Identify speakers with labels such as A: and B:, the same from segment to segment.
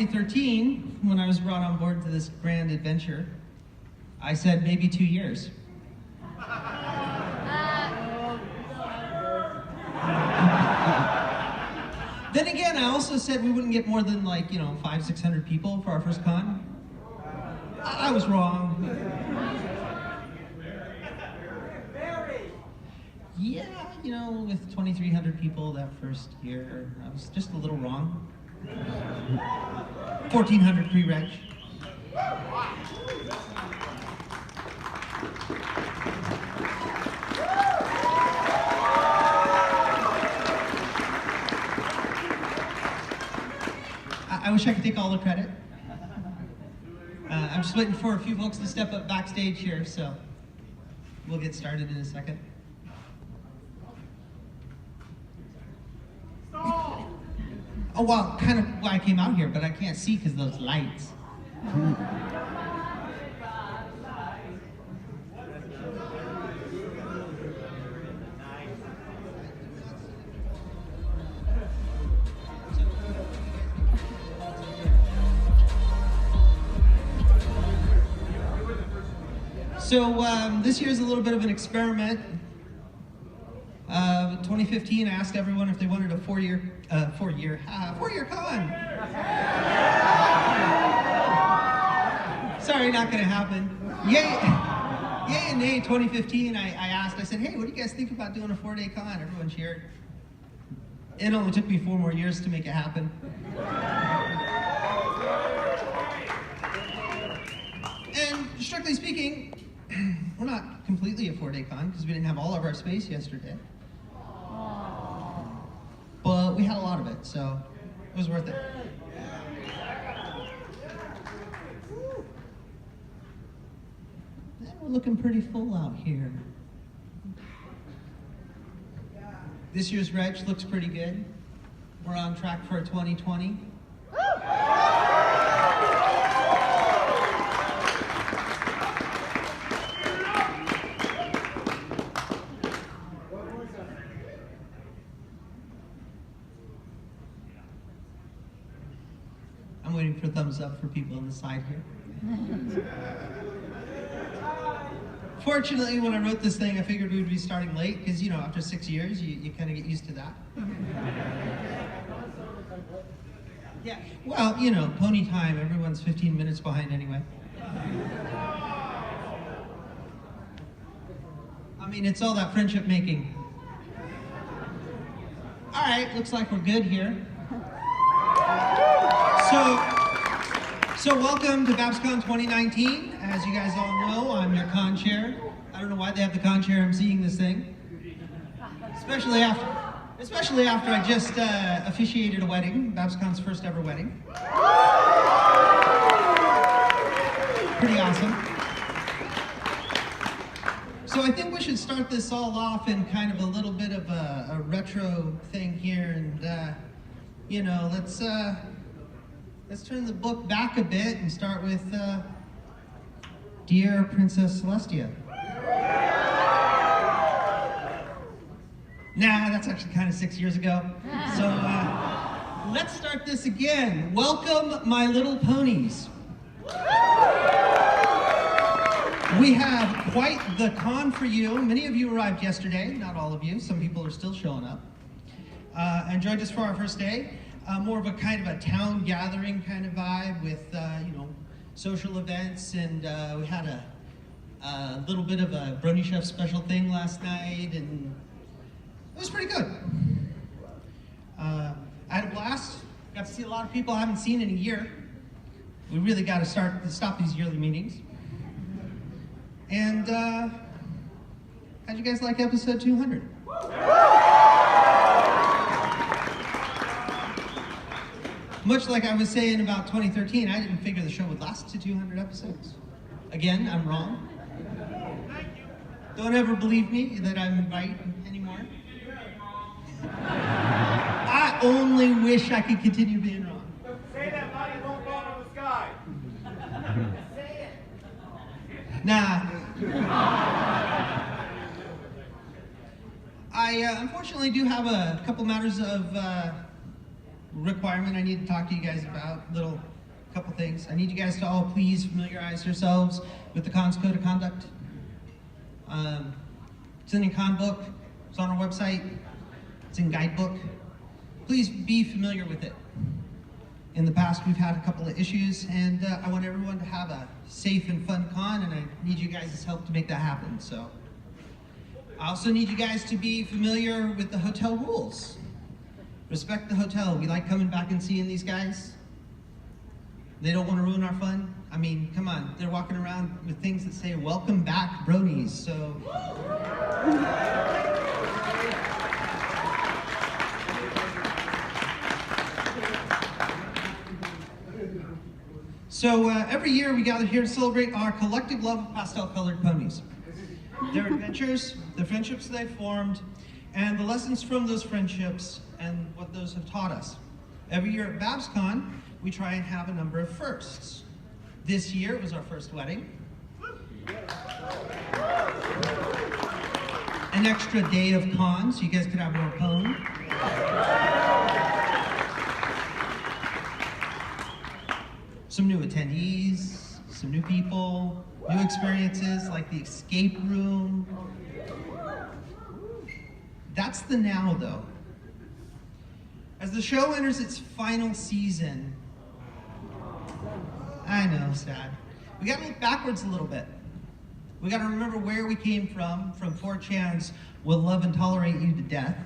A: 2013, when I was brought on board to this grand adventure, I said maybe 2 years. Then again, I also said we wouldn't get more than 500-600 people for our first con. I was wrong. Yeah, with 2,300 people that first year, I was just a little wrong. 1,400 pre-reg. I wish I could take all the credit. I'm just waiting for a few folks to step up backstage here, so we'll get started in a second. Oh, well, kind of why I came out here, but I can't see because of those lights. So this year is a little bit of an experiment. 2015, I asked everyone if they wanted a four-year con. Sorry, not gonna happen. Yay and nay, 2015, I said, hey, what do you guys think about doing a 4-day con? Everyone cheered. It only took me 4 more years to make it happen. And strictly speaking, we're not completely a 4-day con because we didn't have all of our space yesterday. But we had a lot of it, so it was worth it. And we're looking pretty full out here. This year's reg looks pretty good. We're on track for a 2020. I'm waiting for thumbs up for people on the side here. Fortunately, when I wrote this thing, I figured we would be starting late because, after 6 years, you kind of get used to that. Yeah, well, pony time, everyone's 15 minutes behind anyway. I mean, it's all that friendship making. All right, looks like we're good here. So welcome to BABSCon 2019. As you guys all know, I'm your con chair. I don't know why they have the con chair emceeing this thing. Especially after I just officiated a wedding, BABSCon's first ever wedding. Pretty awesome. So I think we should start this all off in kind of a little bit of a retro thing here, and let's turn the book back a bit and start with Dear Princess Celestia. Nah, that's actually kind of 6 years ago. So let's start this again. Welcome, my little ponies. We have quite the con for you. Many of you arrived yesterday, not all of you. Some people are still showing up. And joined us for our first day. More of a kind of a town gathering kind of vibe with, social events, and we had a little bit of a Brony Chef special thing last night, and it was pretty good. I had a blast. Got to see a lot of people I haven't seen in a year. We really got to stop these yearly meetings. And how'd you guys like episode 200? Much like I was saying about 2013, I didn't figure the show would last to 200 episodes. Again, I'm wrong. Don't ever believe me that I'm right anymore. I only wish I could continue being wrong.
B: Say that body won't fall from the sky. Say it.
A: Nah. I unfortunately do have a couple matters of requirement I need to talk to you guys about, couple things. I need you guys to all please familiarize yourselves with the Con's Code of Conduct. It's in your con book, it's on our website, it's in guidebook. Please be familiar with it. In the past, we've had a couple of issues, and I want everyone to have a safe and fun con, and I need you guys' help to make that happen. So, I also need you guys to be familiar with the hotel rules. Respect the hotel. We like coming back and seeing these guys. They don't want to ruin our fun. I mean, come on. They're walking around with things that say, "Welcome back, bronies." So every year we gather here to celebrate our collective love of pastel-colored ponies. Their adventures, the friendships they formed, and the lessons from those friendships and what those have taught us. Every year at BABSCon, we try and have a number of firsts. This year it was our first wedding. An extra day of con, so you guys could have more pone. Some new attendees, some new people, new experiences like the escape room. That's the now, though. As the show enters its final season, I know, sad. We gotta look backwards a little bit. We gotta remember where we came from 4chan's "Will Love and Tolerate You to Death."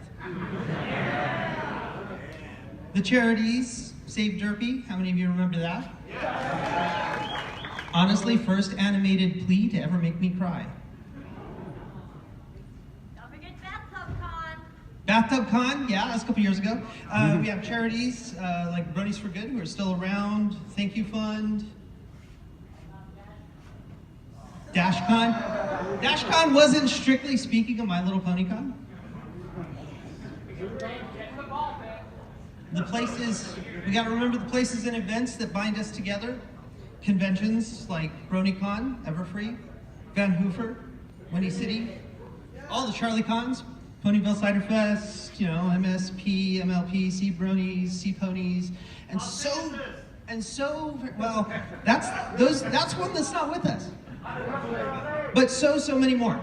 A: The charities, Save Derpy, how many of you remember that? Honestly, first animated plea to ever make me cry.
C: Don't forget Bathtub Con.
A: Bathtub Con, yeah, that's a couple years ago. We have charities like Bronies for Good, who are still around. Thank You Fund. DashCon. DashCon wasn't strictly speaking of My Little Pony Con. The places, we gotta remember the places and events that bind us together. Conventions like BronyCon, Everfree, Van Hoover, Winnie City, all the Charlie Cons, Ponyville Cider Fest, MSP, MLP, Sea Bronies, Sea Ponies, and well, that's one that's not with us. But so many more.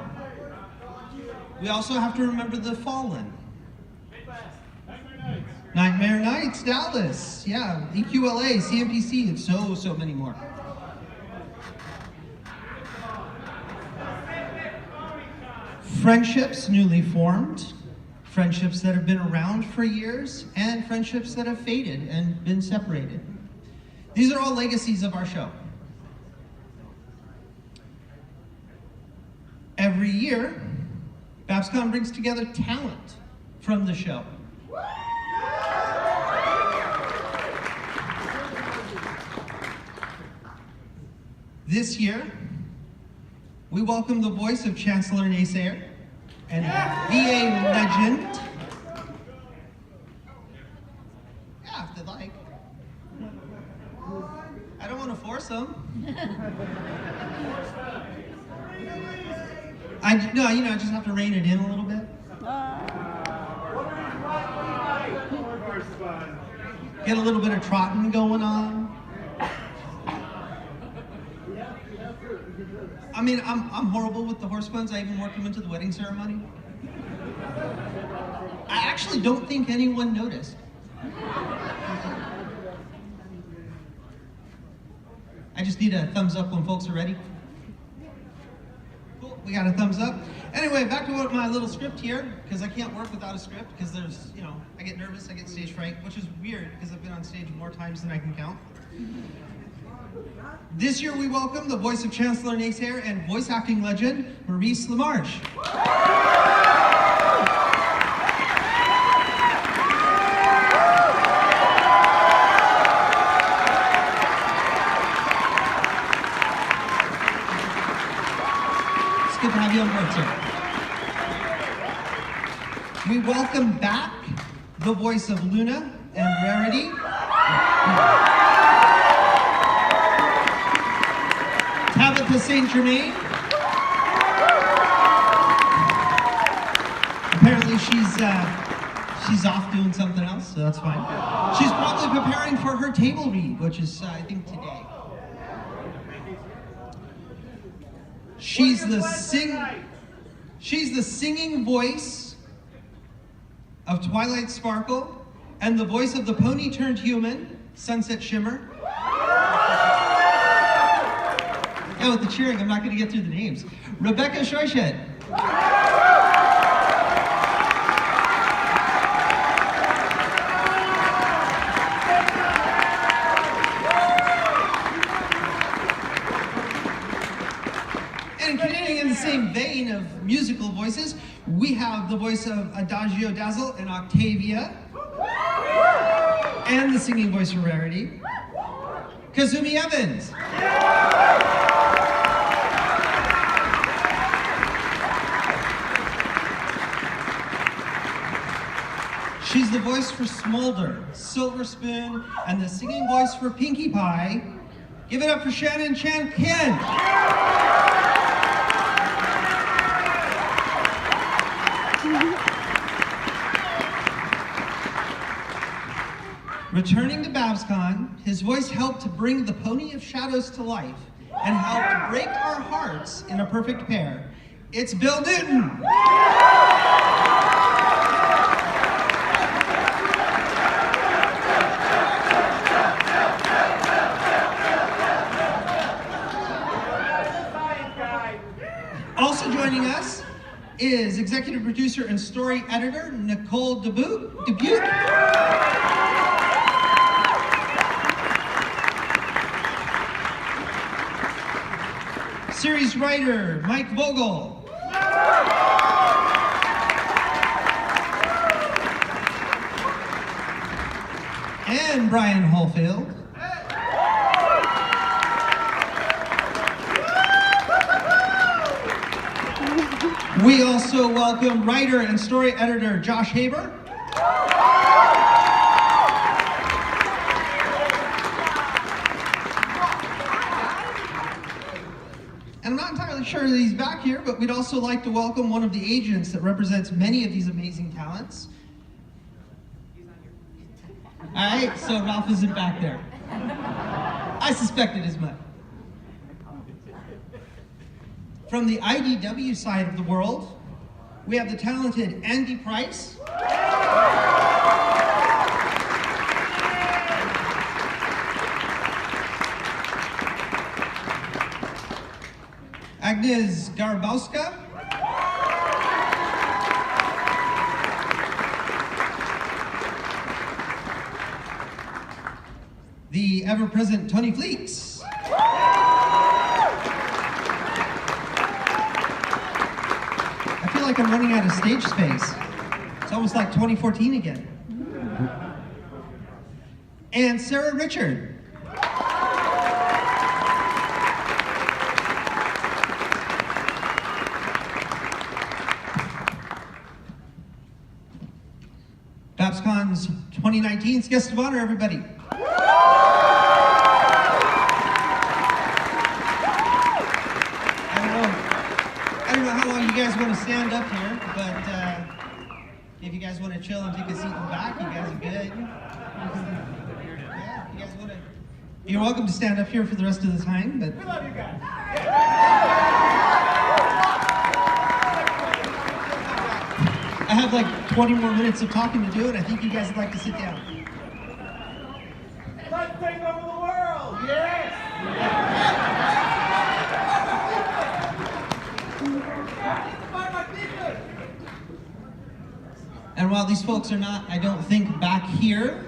A: We also have to remember the Fallen. Nightmare Nights, Dallas, yeah, EQLA, CMPC, and so many more. Friendships newly formed, friendships that have been around for years, and friendships that have faded and been separated. These are all legacies of our show. Every year, BABSCon brings together talent from the show. This year, we welcome the voice of Chancellor Naysayer and VA legend. Yeah, if they'd like. I don't want to force them. I just have to rein it in a little bit. Get a little bit of trotting going on. I mean, I'm horrible with the horse puns. I even worked them into the wedding ceremony. I actually don't think anyone noticed. I just need a thumbs up when folks are ready. Cool, we got a thumbs up. Anyway, back to my little script here, because I can't work without a script, because there's, I get nervous, I get stage fright, which is weird, because I've been on stage more times than I can count. This year we welcome the voice of Chancellor Naysayer and voice acting legend, Maurice LaMarche. It's good to have you on board, sir. We welcome back the voice of Luna and Rarity. Tabitha St. Germain. Apparently She's off doing something else, so that's fine. She's probably preparing for her table read, which is, I think, today. She's the singing voice of Twilight Sparkle and the voice of the pony turned human, Sunset Shimmer. Yeah, with the cheering, I'm not going to get through the names. Rebecca Scheushed. And continuing in the same vein of musical voices, we have the voice of Adagio Dazzle and Octavia, and the singing voice for Rarity, Kazumi Evans. She's the voice for Smolder, Silver Spoon, and the singing voice for Pinkie Pie. Give it up for Shannon Chan Ken. Returning to BABSCon, his voice helped to bring the Pony of Shadows to life and helped break our hearts in a perfect pair. It's Bill Newton. Also joining us is executive producer and story editor Nicole Dubuque. Series writer Mike Vogel. And Brian Hallfield. We also welcome writer and story editor Josh Haber. And I'm not entirely sure that he's back here, but we'd also like to welcome one of the agents that represents many of these amazing talents. All right, so Ralph isn't back there. I suspected as much. From the IDW side of the world, we have the talented Andy Price. Agnes Garbowska. The ever-present Tony Fleeks. I feel like I'm running out of stage space. It's almost like 2014 again. And Sarah Richard. BABSCon's 2019's guest of honor, everybody. I don't know how long you guys want to stand up here, but if you guys want to chill and take a seat in the back, you guys are good. Yeah, you guys want to. You're welcome to stand up here for the rest of the time, but.
B: We love you guys.
A: I have like 20 more minutes of talking to do it. I think you guys would like to sit down.
B: Let's take over the world. Yes.
A: And while these folks are not, I don't think, back here,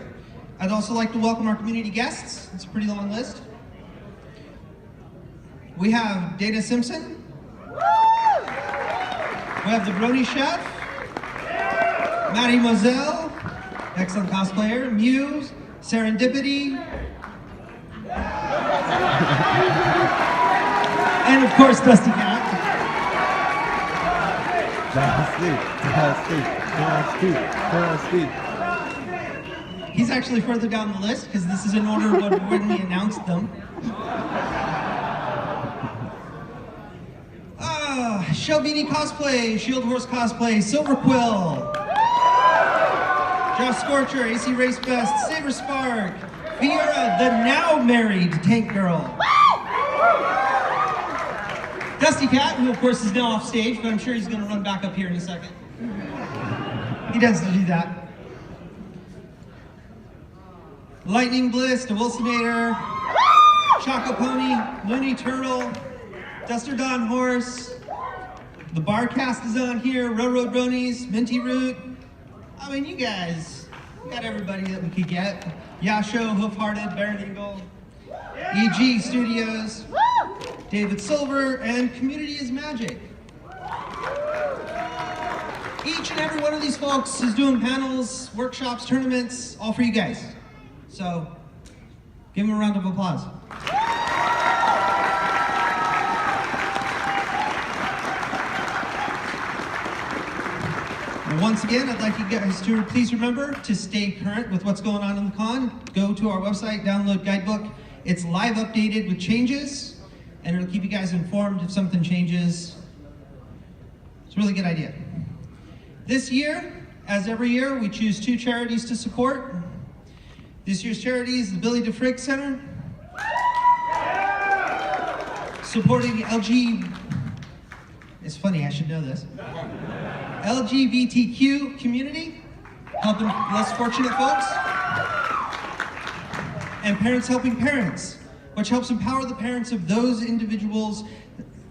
A: I'd also like to welcome our community guests. It's a pretty long list. We have Dana Simpson. We have the Brony Chef. Maddie Moselle, excellent cosplayer. Muse, Serendipity. And of course, Dusty Cat. He's actually further down the list because this is in order of when we announced them. Shelvini cosplay, Shield Horse cosplay, Silver Quill. Josh Scorcher, AC Race Best, Saber Spark, Fiora, the now married Tank Girl. Dusty Cat, who of course is now off stage, but I'm sure he's gonna run back up here in a second. He tends to do that. Lightning Bliss, the Wilsonator, Choco Pony, Looney Turtle, Duster Don Horse, the Barcast is on here, Railroad Bronies, Minty Root. I mean, you guys, we got everybody that we could get. Yasho, Hoofhearted, Baron Eagle, EG Studios, David Silver, and Community is Magic. Each and every one of these folks is doing panels, workshops, tournaments, all for you guys. So, give them a round of applause. And once again, I'd like you guys to please remember to stay current with what's going on in the con. Go to our website, download guidebook. It's live updated with changes, and it'll keep you guys informed if something changes. It's a really good idea. This year, as every year, we choose 2 charities to support. This year's charity is the Billy DeFrick Center, supporting it's funny, I should know this, LGBTQ community, helping less fortunate folks, and Parents Helping Parents, which helps empower the parents of those individuals,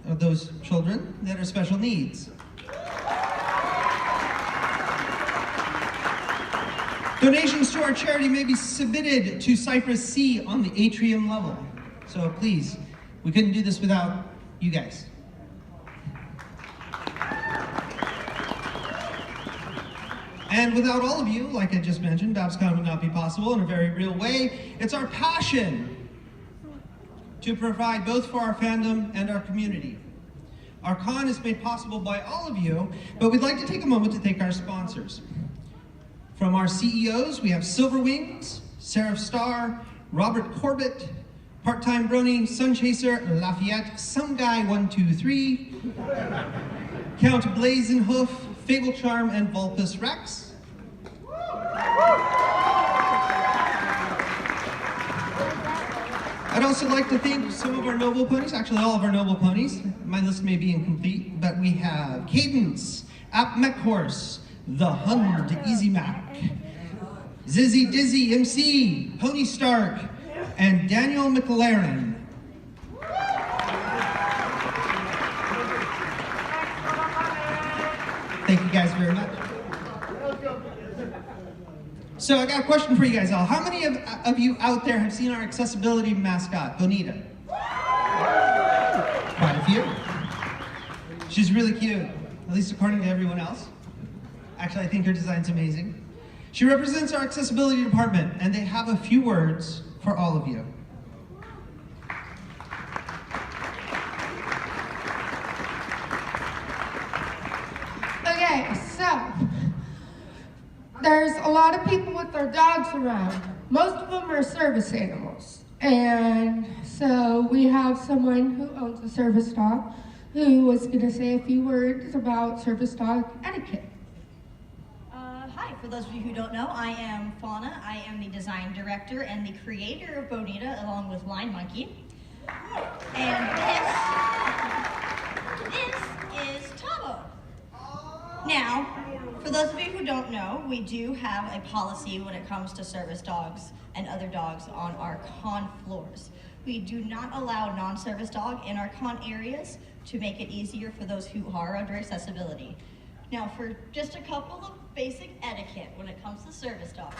A: of those children that are special needs. Donations to our charity may be submitted to Cypress C on the atrium level. So please, we couldn't do this without you guys. And without all of you, like I just mentioned, BABSCon would not be possible in a very real way. It's our passion to provide both for our fandom and our community. Our con is made possible by all of you, but we'd like to take a moment to thank our sponsors. From our CEOs, we have Silver Wings, Seraph Star, Robert Corbett, Part-Time Brony, Sunchaser, Lafayette, Some Guy 123, Count Blazenhoof, Fable Charm, and Vulpus Rex. I'd also like to thank some of our noble ponies, actually all of our noble ponies. My list may be incomplete, but we have Cadence, App Mech Horse, The Hund, Easy Mac, Zizzy Dizzy MC, Pony Stark, and Daniel McLaren. Thank you guys very much. So I got a question for you guys all. How many of you out there have seen our accessibility mascot, Bonita? Quite a few. She's really cute, at least according to everyone else. Actually, I think her design's amazing. She represents our accessibility department, and they have a few words for all of you.
D: Okay, so there's a lot of people with their dogs around. Most of them are service animals. And so we have someone who owns a service dog who was going to say a few words about service dog etiquette.
C: Hi, for those of you who don't know, I am Fauna. I am the design director and the creator of Bonita, along with Line Monkey. And this is Tabo. Now, for those of you who don't know, we do have a policy when it comes to service dogs and other dogs on our con floors. We do not allow non-service dog in our con areas to make it easier for those who are under accessibility. Now, for just a couple of basic etiquette when it comes to service dogs,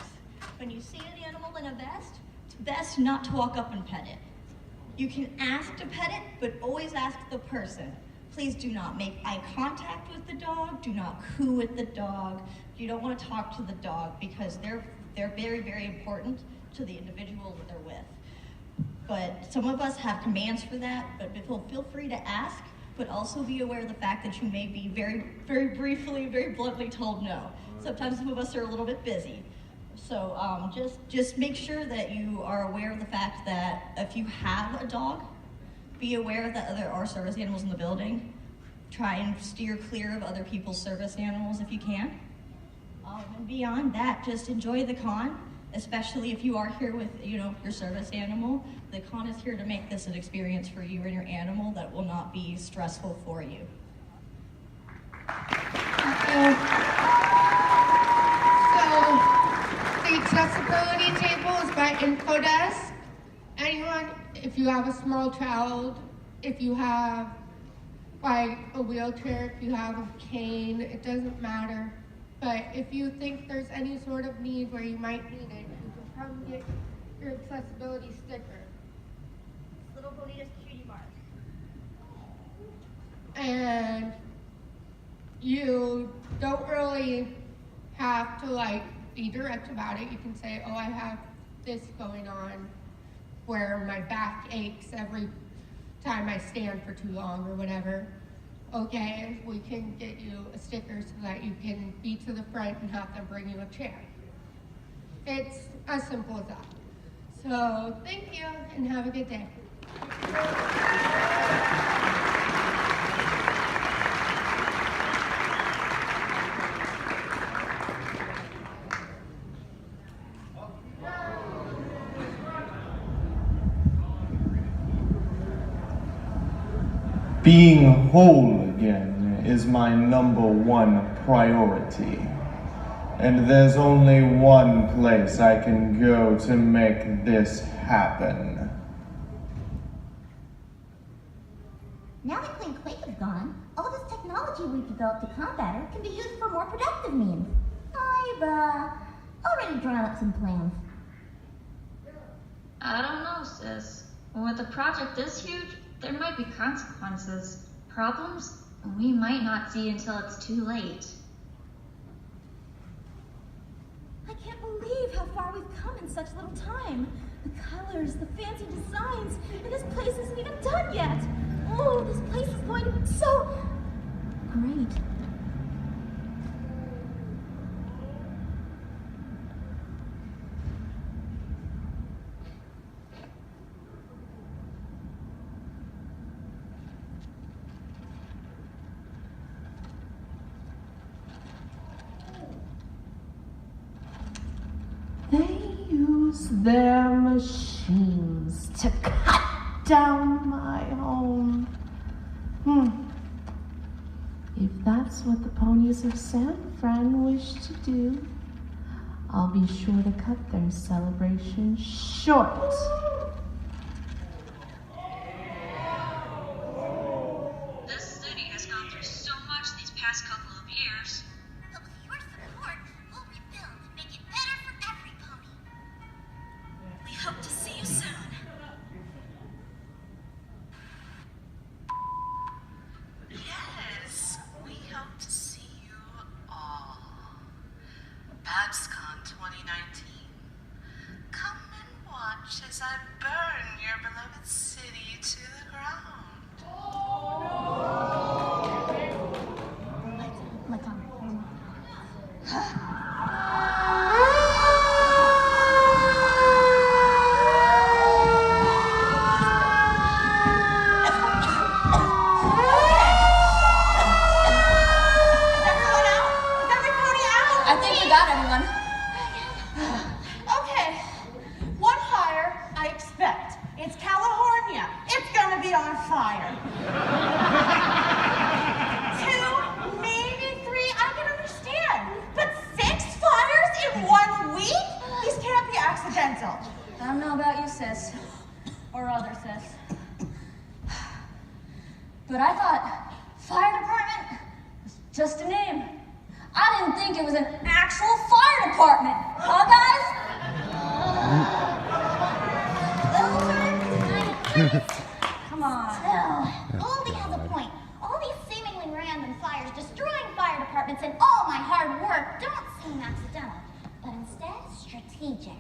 C: when you see an animal in a vest, it's best not to walk up and pet it. You can ask to pet it, but always ask the person. Please do not make eye contact with the dog, do not coo at the dog. You don't want to talk to the dog because they're very, very important to the individual that they're with. But some of us have commands for that, but feel free to ask, but also be aware of the fact that you may be very, very briefly, very bluntly told no. Sometimes some of us are a little bit busy. So just make sure that you are aware of the fact that if you have a dog, be aware that there are service animals in the building. Try and steer clear of other people's service animals if you can. And beyond that, just enjoy the con, especially if you are here with, your service animal. The con is here to make this an experience for you and your animal that will not be stressful for you.
D: So, the accessibility table is by info desk. Anyone, if you have a small child, if you have like a wheelchair, if you have a cane, it doesn't matter. But if you think there's any sort of need where you might need it, you can come get your accessibility sticker.
C: Little Bonita's cutie mark.
D: And you don't really have to be direct about it. You can say, oh, I have this going on where my back aches every time I stand for too long or whatever. Okay, we can get you a sticker so that you can be to the front and have them bring you a chair. It's as simple as that. So thank you and have a good day.
E: Being whole again is my #1 priority. And there's only one place I can go to make this happen.
F: Now that Queen Quake is gone, all this technology we've developed to combat her can be used for more productive means. I've already drawn up some plans.
G: I don't know, sis. With a project this huge, there might be consequences. Problems we might not see until it's too late.
H: I can't believe how far we've come in such little time. The colors, the fancy designs, and this place isn't even done yet. Oh, this place is going to be so great.
I: They use their machines to cut down my home. If that's what the ponies of San Fran wish to do, I'll be sure to cut their celebration short.
G: This city has gone through so much these past couple of years.
F: But with your support, we'll rebuild and make it better for every pony.
H: We hope to see you soon.
J: Yes, we hope to see you all. BABSCon 2019. Come and watch as I burn your beloved city to the ground.
C: I think we got everyone.
K: Okay, one fire I expect. It's California. It's gonna be on fire. 2, maybe 3, I can understand. But 6 fires in 1 week? These can't be accidental.
C: I don't know about you, sis. Or other sis. But I thought fire department was just a name. I didn't think it was an actual fire department. Huh, guys? Come on.
F: Still, Goldie has a point. All these seemingly random fires destroying fire departments and all my hard work don't seem accidental, but instead strategic.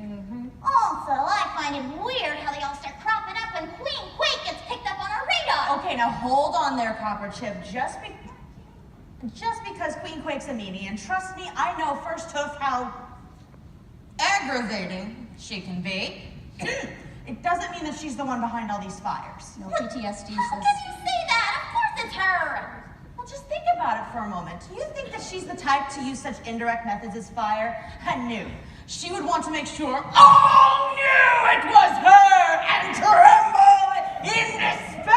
F: Also, I find it weird how they all start cropping up when Queen Quake gets picked up on our radar.
K: Okay, now hold on there, Copper Chip. Just because Queen Quake's a meanie, and trust me, I know first hoof how aggravating she can be. It doesn't mean that she's the one behind all these fires.
C: No PTSD, sis.
F: How can you say that? Of course it's her.
K: Well, just think about it for a moment. Do you think that she's the type to use such indirect methods as fire? I knew. She would want to make sure all knew it was her and tremble in despair!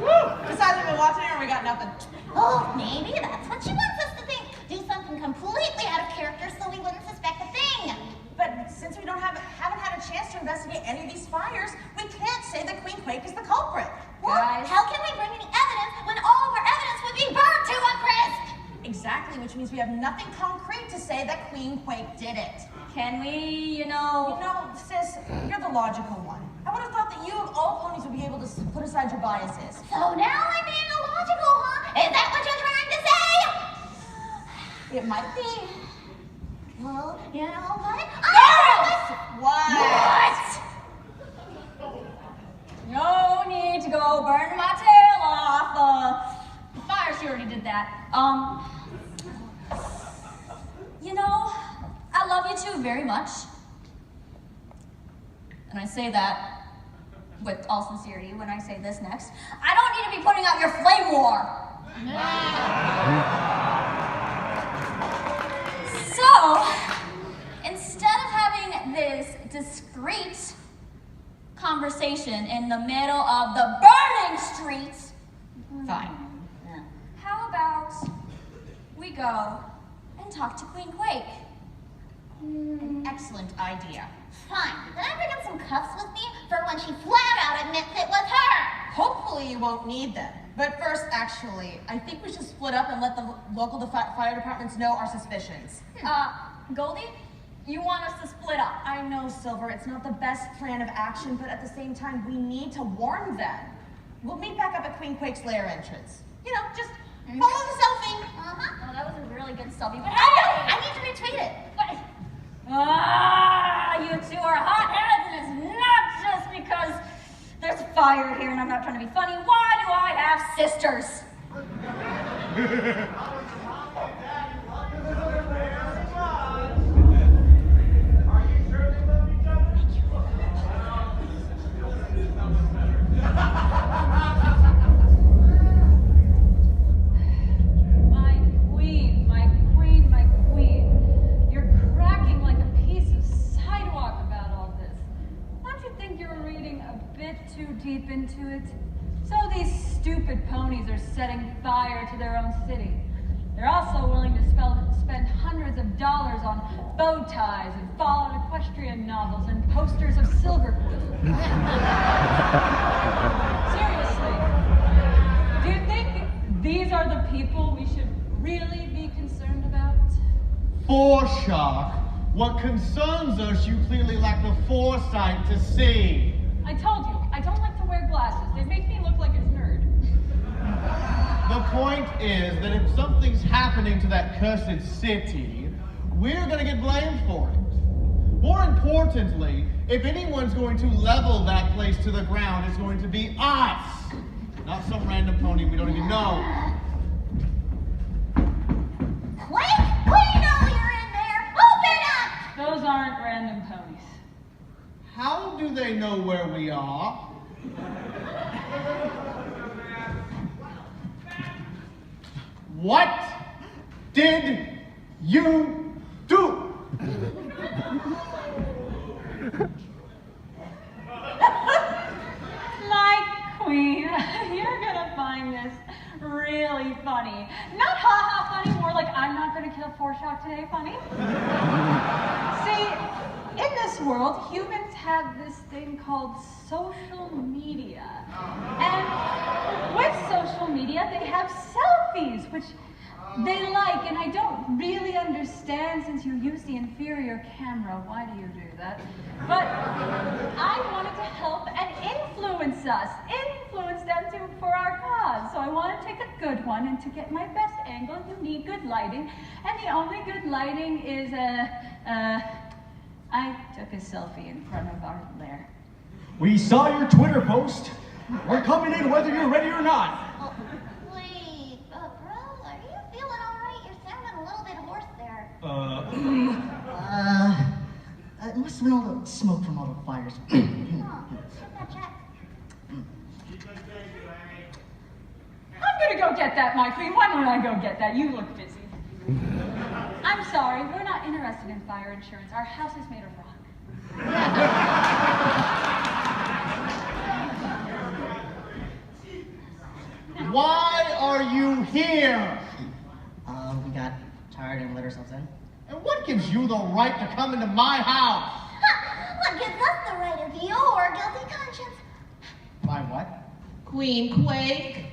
K: Woo! Besides, we've been watching her and we got nothing.
F: Oh, maybe that's what she wants us to think. Do something completely out of character so we wouldn't suspect a thing.
K: But since we haven't had a chance to investigate any of these fires, we can't say that Queen Quake is the culprit.
F: Well, how can we bring any evidence when all of our evidence would be burned to a crisp?
K: Exactly, which means we have nothing concrete to say that Queen Quake did it.
C: Can we,
K: You know, sis, you're the logical one. I would have thought that you of all ponies would be able to put aside your biases.
F: So now I'm being illogical, huh? Is that what you're trying to say?
K: It might be.
F: Well, you know what?
K: What?
C: No need to go burn my tail off. The fire, she already did that. I love you two very much. And I say that with all sincerity when I say this next. I don't need to be putting out your flame war. So, instead of having this discreet conversation in the middle of the burning streets, fine. How about we go and talk to Queen Quake?
K: An excellent idea.
F: Fine. Then I'm bringing some cuffs with me for when she flat out admits it was her.
K: Hopefully you won't need them. But first, actually, I think we should split up and let the local fire departments know our suspicions.
C: Goldie, you want us to split up?
K: I know, Silver, it's not the best plan of action, but at the same time, we need to warn them. We'll meet back up at Queen Quake's lair entrance. Just follow the selfie.
C: Oh, that was a really good selfie, but
F: I need to retweet it.
C: you two are hotheads, and it's not just because there's fire here and I'm not trying to be funny. Why do I have sisters?
B: Are you sure they love each other?
L: My queen, my queen, my queen. You're cracking like a piece of sidewalk about all this. Don't you think you're reading a bit too deep into it? So these stupid ponies are setting fire to their own city. They're also willing to spend hundreds of dollars on bow ties and fallen equestrian novels and posters of silver quill. Seriously, do you think these are the people we should really be concerned about?
E: Foreshock. What concerns us, you clearly lack the foresight to see.
L: I told you, I don't like to wear glasses. They make me look like a nerd.
E: The point is that if something's happening to that cursed city, we're gonna get blamed for it. More importantly, if anyone's going to level that place to the ground, it's going to be us, not some random pony we don't even know.
F: Quake, we know you're in there. Open up!
L: Those aren't random ponies.
E: How do they know where we are? What did you do?
L: My queen, you're gonna find this really funny. Not ha-ha funny, more like I'm not gonna kill Foreshock today funny. See, in this world, humans have this thing called social media. And with social media, they have selfies, which they like, and I don't really understand since you use the inferior camera. Why do you do that? But I wanted to help and influence them for our cause. So I want to take a good one, and to get my best angle, you need good lighting. And the only good lighting is I took a selfie in front of our lair.
M: We saw your Twitter post. We're coming in whether you're ready or not.
F: Wait, bro, are you feeling all right? You're sounding a little bit hoarse there.
N: It must have been all the smoke from all the fires.
F: Check that check.
L: I'm gonna go get that, my queen? Why don't I go get that? You look busy. I'm sorry, we're not interested in fire insurance. Our house is made of rock.
N: Why are you here? We got tired and let ourselves in.
M: And what gives you the right to come into my house?
F: What gives us the right of your guilty conscience?
M: My what?
K: Queen Quake.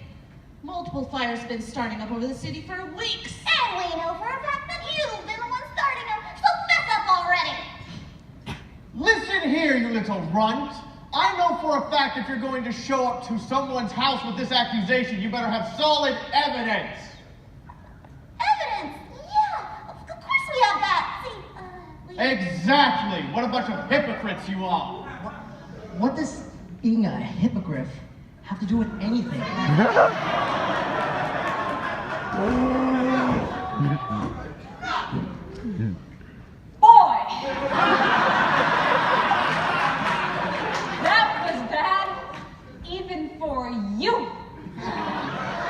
K: Multiple fires have been starting up over the city for weeks.
F: And we know for a fact that you've been the one starting them, so fess up already!
M: Listen here, you little runt. I know for a fact if you're going to show up to someone's house with this accusation, you better have solid evidence.
F: Evidence? Yeah, of course we have that. See,
M: Exactly. What a bunch of hypocrites you are.
N: What does being a hippogriff have to do with anything?
L: Boy! That was bad, even for you.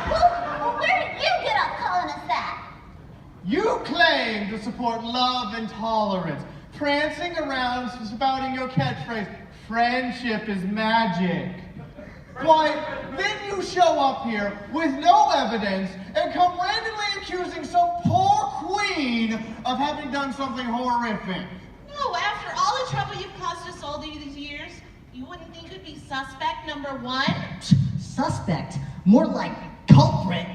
F: Well, where did you get up calling us that?
M: You claim to support love and tolerance, prancing around spouting your catchphrase, friendship is magic. Why, then you show up here with no evidence and come randomly accusing some poor queen of having done something horrific.
K: No, after all the trouble you've caused us all these years, you wouldn't think you'd be suspect number one?
N: Suspect? More like culprit.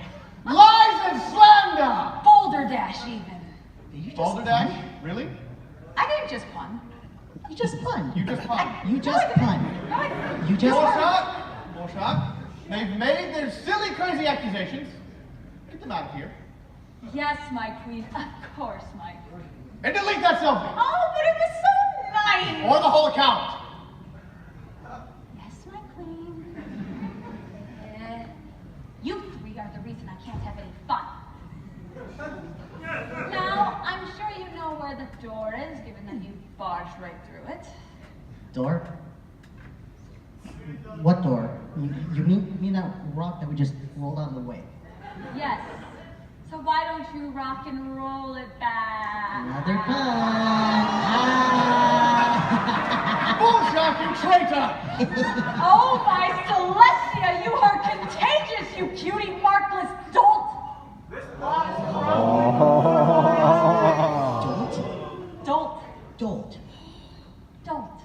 M: Lies and slander!
L: Boulderdash, even.
M: Balderdash? Really?
L: I didn't just pun.
N: You just pun.
M: You just pun.
N: You just pun. You just
M: Bullshot! Bullshot! They've made their silly, crazy accusations. Get them out of here.
L: Yes, my queen. Of course, my queen.
M: And delete that selfie.
L: Oh, but it was so nice.
M: Or the whole account.
L: Yes, my queen. You three are the reason I can't have any fun. Now, I'm sure you know where the door is, given that you barged right through it.
N: Door? What door? You mean that rock that we just rolled out of the way?
L: Yes. So why don't you rock and roll it back?
N: Another pun.
M: Bullshot, you traitor!
L: Oh, my Celestia, you are contagious, you cutie markless dolt! Dolt.
N: Dolt.
L: Dolt.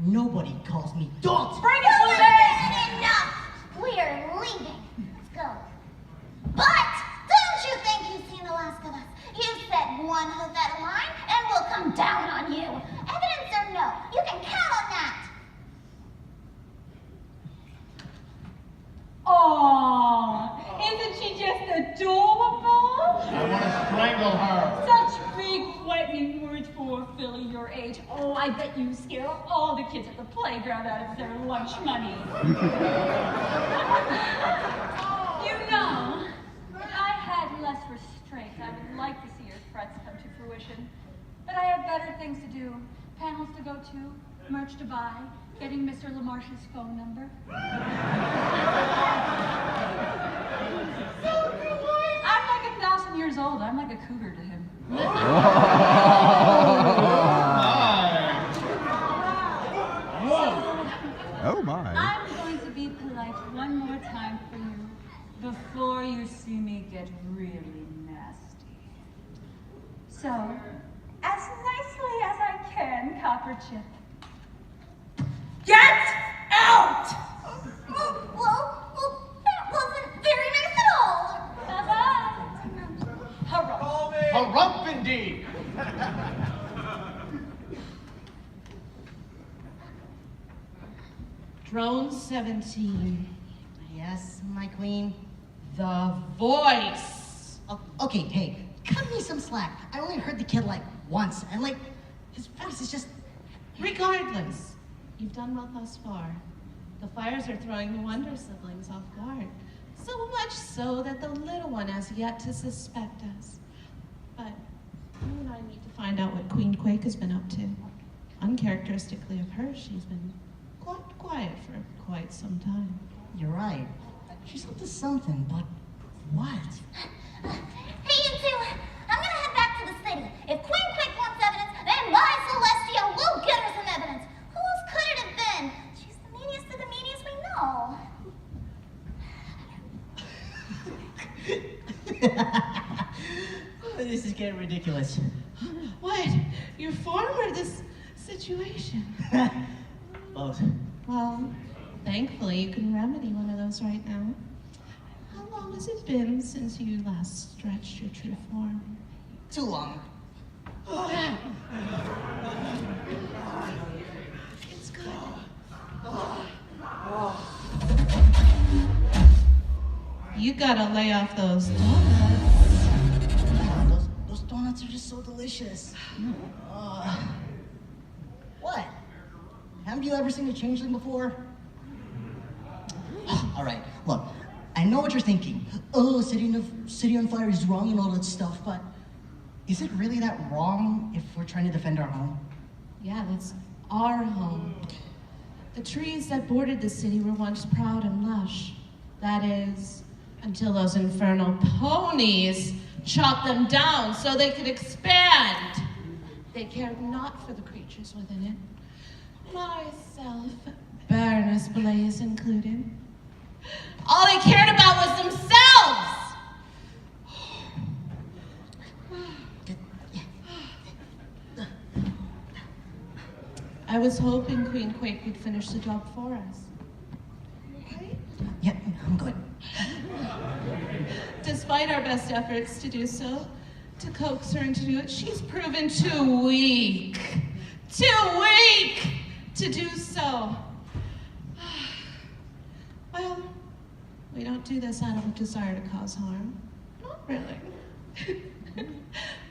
N: Nobody calls me Dolt.
L: Bring it, Blue Bay!
F: Enough! We're leaving. Let's go. But don't you think you've seen the last of us? You set one hoof out of line, and we'll come down on you. Evidence or no, you can count on that.
L: Oh, isn't she just adorable?
M: I want to strangle her.
L: Such big, threatening words for a filly your age. Oh, I bet you scare all the kids at the playground out of their lunch money. You know, if I had less restraint, I would like to see your threats come to fruition. But I have better things to do. Panels to go to, merch to buy, getting Mr. LaMarche's phone number. I'm like 1,000 years old. I'm like a cougar to him.
O: Oh my.
L: I'm going to be polite one more time for you before you see me get really nasty. So, as nicely as I can, Copperchip, get out!
F: Well, that wasn't very nice at all.
L: Bye-bye. Hurrah.
M: Harump indeed.
K: Drone 17. Yes, my queen. The voice.
N: Okay, hey, cut me some slack. I only heard the kid like once, and like his voice is just.
K: Regardless, you've done well thus far. The fires are throwing the Wonder siblings off guard. So much so that the little one has yet to suspect us. But you and I need to find out what Queen Quake has been up to. Uncharacteristically of her, she's been quite quiet for quite some time.
N: You're right. She's up to something, but What?
F: Hey, you two, I'm gonna head back to the city. If Queen Quick wants evidence, then my Celestia will get her some evidence. Who else could it have been? She's the meanest of the meanest we know.
N: This is getting ridiculous.
K: What? Your form or this situation?
N: Both.
K: Well, thankfully you can remedy one of those right now. How long has it been since you last stretched your true form?
N: Too long.
K: It's good. You gotta lay off those donuts.
N: Those donuts are just so delicious. What? Haven't you ever seen a changeling before? All right, look, I know what you're thinking. Oh, city on fire is wrong and all that stuff, but is it really that wrong if we're trying to defend our home?
K: Yeah, that's our home. The trees that bordered the city were once proud and lush. That is, until those infernal ponies chopped them down so they could expand. They cared not for the creatures within it. Myself, Baroness Blaze included. All they cared about was themselves! I was hoping Queen Quake would finish the job for us. Right?
N: Yeah, I'm good.
K: Despite our best efforts to do so, to coax her into it, she's proven too weak to do so. Well, we don't do this out of a desire to cause harm. Not really.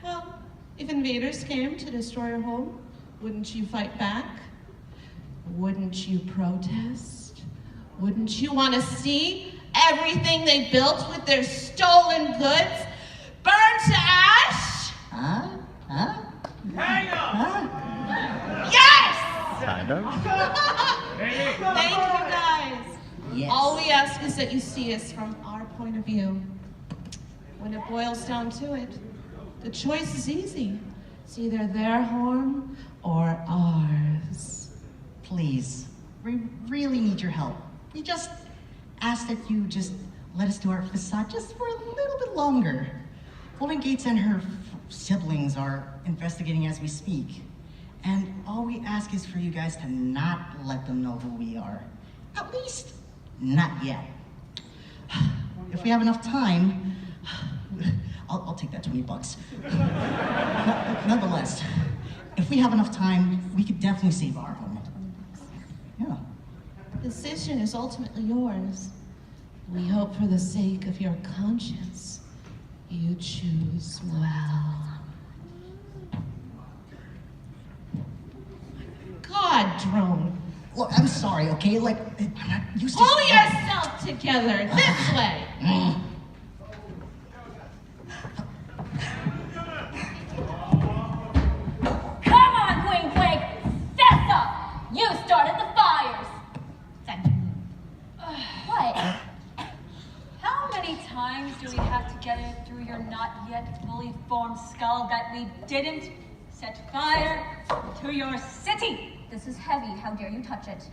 K: Well, if invaders came to destroy your home, wouldn't you fight back? Wouldn't you protest? Wouldn't you want to see everything they built with their stolen goods burned to ash?
N: Huh?
B: Hang up!
K: Yes!
O: Kind of.
K: Thank you, guys.
N: Yes.
K: All we ask is that you see us from our point of view. When it boils down to it, the choice is easy. It's either their harm or ours.
N: Please, we really need your help. We just ask that you just let us do our facade just for a little bit longer. Golden Gates and her siblings are investigating as we speak. And all we ask is for you guys to not let them know who we are. At least, not yet. If we have enough time, I'll take that $20. Nonetheless, if we have enough time, we could definitely save our home. Yeah.
K: The decision is ultimately yours. We hope for the sake of your conscience, you choose well. God, Drone.
N: Look, I'm sorry, okay? Like, I'm not used to...
K: Pull yourself together, this way.
H: Come on, Queen Quake! Fess up! You started the fires! What?
L: How many times do we have to get it through your not yet fully formed skull that we didn't set fire to your city?
H: This is heavy. How dare you touch it?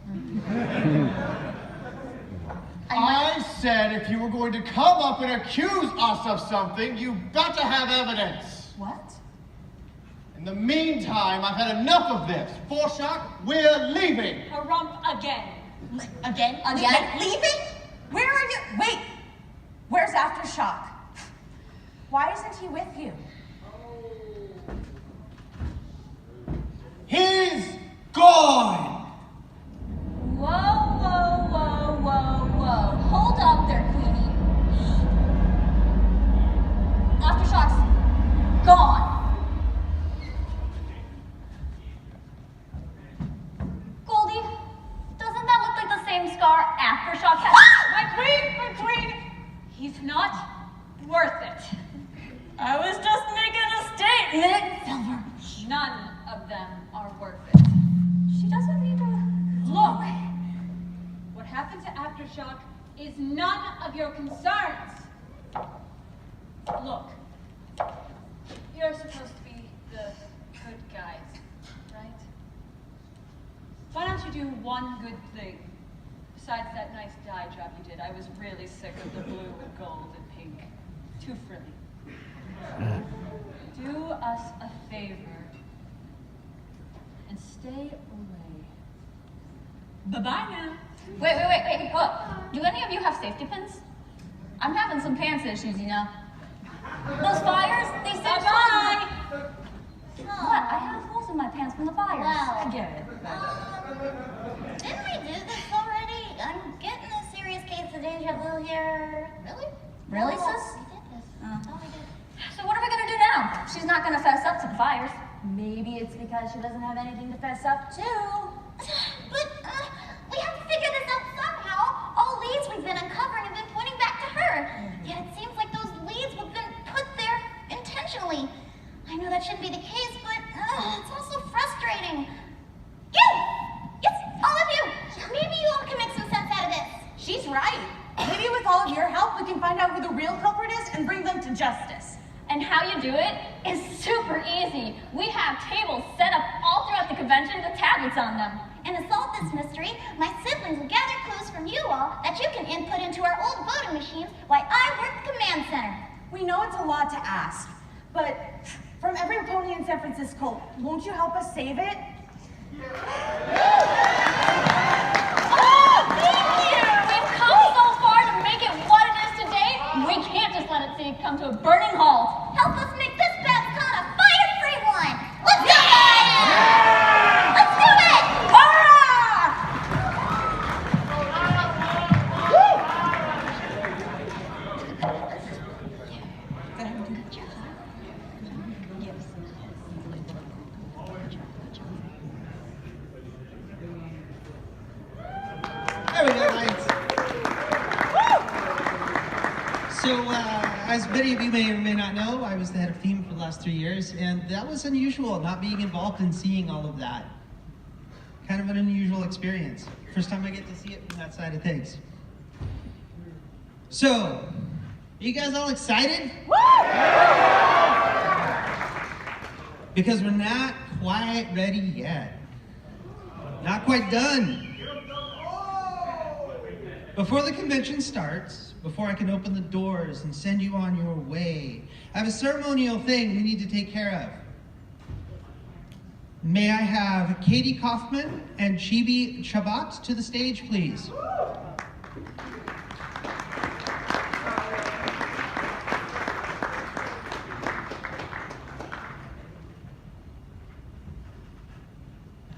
M: I said if you were going to come up and accuse us of something, you better have evidence.
H: What?
M: In the meantime, I've had enough of this. Forshock, we're leaving.
L: Harump again.
H: Again?
C: Leaving? Where are you? Wait! Where's Aftershock? Why isn't he with you?
M: He's gone!
H: Whoa, whoa, whoa, whoa, whoa. Hold up there, Queenie. Aftershock's gone. Goldie, doesn't that look like the same scar Aftershock has?
L: My queen! He's not worth it.
H: I was just making a statement. Silver.
L: None of them are worth it.
H: She doesn't need to...
L: Look! What happened to Aftershock is none of your concerns. Look, you're supposed to be the good guys, right? Why don't you do one good thing? Besides that nice dye job you did, I was really sick of the blue and gold and pink. Too frilly. Do us a favor and stay away. Bye-bye now.
O: Wait. Look, do any of you have safety pins? I'm having some pants issues, you know. Those fires, they seem
L: Bye-bye.
O: What? I have holes in my pants from the fires.
F: Well,
O: I get it.
F: Didn't we do this already? I'm getting a serious case of deja vu here. Really?
O: Really,
F: Oh,
O: sis?
F: We did this. Oh, we did.
O: So what are we gonna do now? She's not gonna fess up to the fires. Maybe it's because she doesn't have anything to fess up to.
F: But we have to figure this out somehow. All leads we've been uncovering have been pointing back to her. Yet it seems like those leads have been put there intentionally. I know that shouldn't be the case, but it's also frustrating. You! Yes, all of you! Maybe you all can make some sense out of this.
P: She's right. Maybe with all of your help, we can find out who the real culprit is and bring them to justice.
O: And how you do it is super easy. We have tables set up all throughout the convention with tablets on them.
F: And to solve this mystery, my siblings will gather clues from you all that you can input into our old voting machines while I work the command center.
P: We know it's a lot to ask, but from every pony in San Francisco, won't you help us save it?
O: Oh, thank you! We've come so far to make it what it is today. We can't just let it come to a burning halt.
F: Help us make this BABSCon a fire-free one! Let's do it! Let's do it!
A: There we go, lights. So, as many of you may or may not know, I was the head of theme for the last 3 years, and that was unusual, not being involved in seeing all of that. Kind of an unusual experience. First time I get to see it from that side of things. So, are you guys all excited? Because we're not quite ready yet. Not quite done. Before the convention starts, before I can open the doors and send you on your way, I have a ceremonial thing we need to take care of. May I have Katie Kaufman and Chibi Chabat to the stage, please?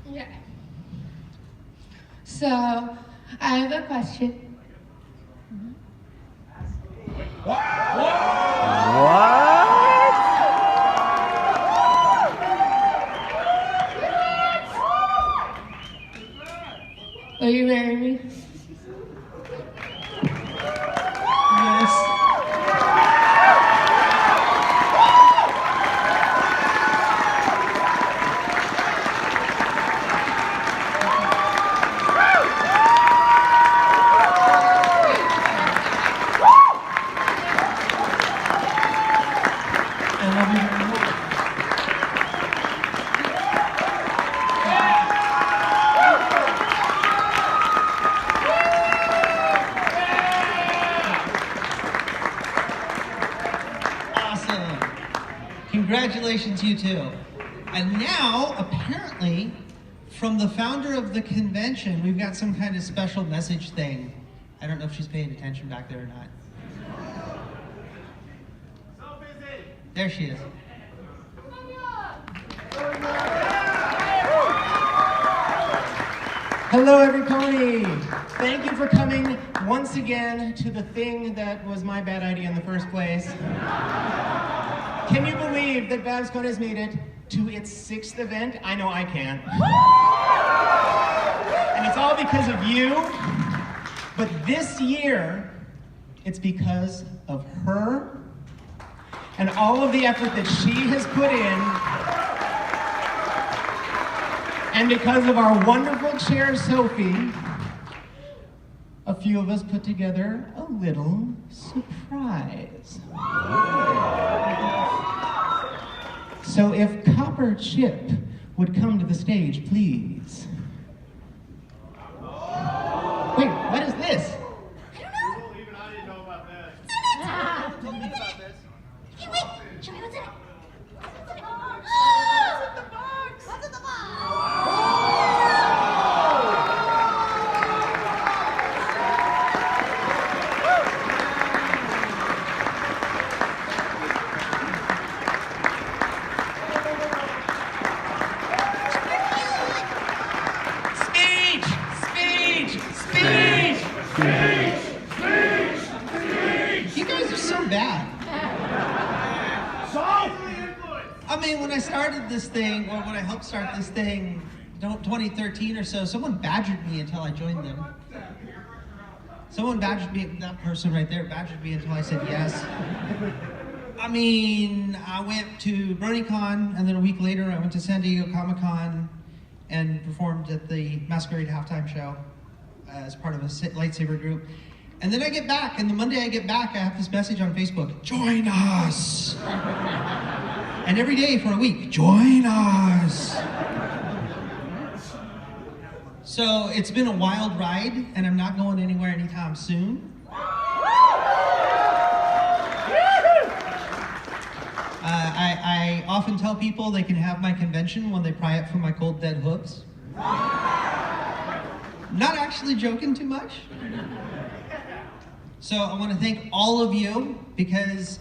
D: Yeah. So, I have a question. Will you marry me?
A: Yes. I love you very much. Awesome. Congratulations, you two. And now, apparently, from the founder of the convention, we've got some kind of special message thing. I don't know if she's paying attention back there or not. There she is.
Q: Hello, everybody. Thank you for coming once again to the thing that was my bad idea in the first place. Can you believe that BABSCon has made it to its 6th event? I know I can. And it's all because of you. But this year, it's because of her and all of the effort that she has put in, and because of our wonderful chair, Sophie, a few of us put together a little surprise. So if Copper Chip would come to the stage, please. Wait, what is this?
B: Even I didn't know about this.
F: Hey, wait! Show me what's in it. What's in the box? What's in the box?
A: Speech! Speech! Speech! You guys are so bad. I mean, when I started this thing, or when I helped start this thing, 2013 or so, someone badgered me until I joined them. Someone badgered me, that person right there badgered me until I said yes. I mean, I went to BronyCon, and then a week later I went to San Diego Comic-Con and performed at the Masquerade halftime show as part of a lightsaber group. And then I get back, and the Monday I get back, I have this message on Facebook, join us! And every day for a week, join us! So it's been a wild ride, and I'm not going anywhere anytime soon. I often tell people they can have my convention when they pry it from my cold dead hooves. Not actually joking too much. So I want to thank all of you, because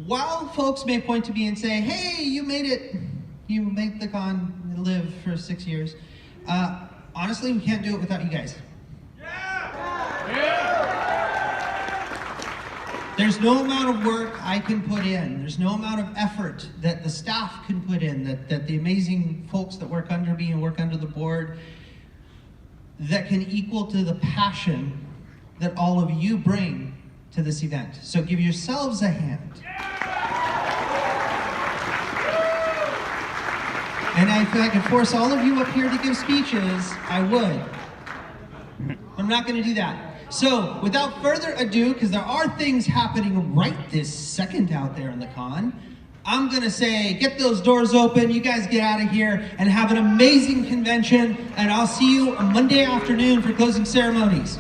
A: while folks may point to me and say, hey, you made it, you made the con live for 6 years, honestly, we can't do it without you guys. There's no amount of work I can put in, there's no amount of effort that the staff can put in, that the amazing folks that work under me and work under the board, that can equal to the passion that all of you bring to this event. So give yourselves a hand. And if I could force all of you up here to give speeches, I would. I'm not going to do that. So without further ado, because there are things happening right this second out there in the con, I'm going to say, get those doors open, you guys get out of here, and have an amazing convention, and I'll see you on Monday afternoon for closing ceremonies.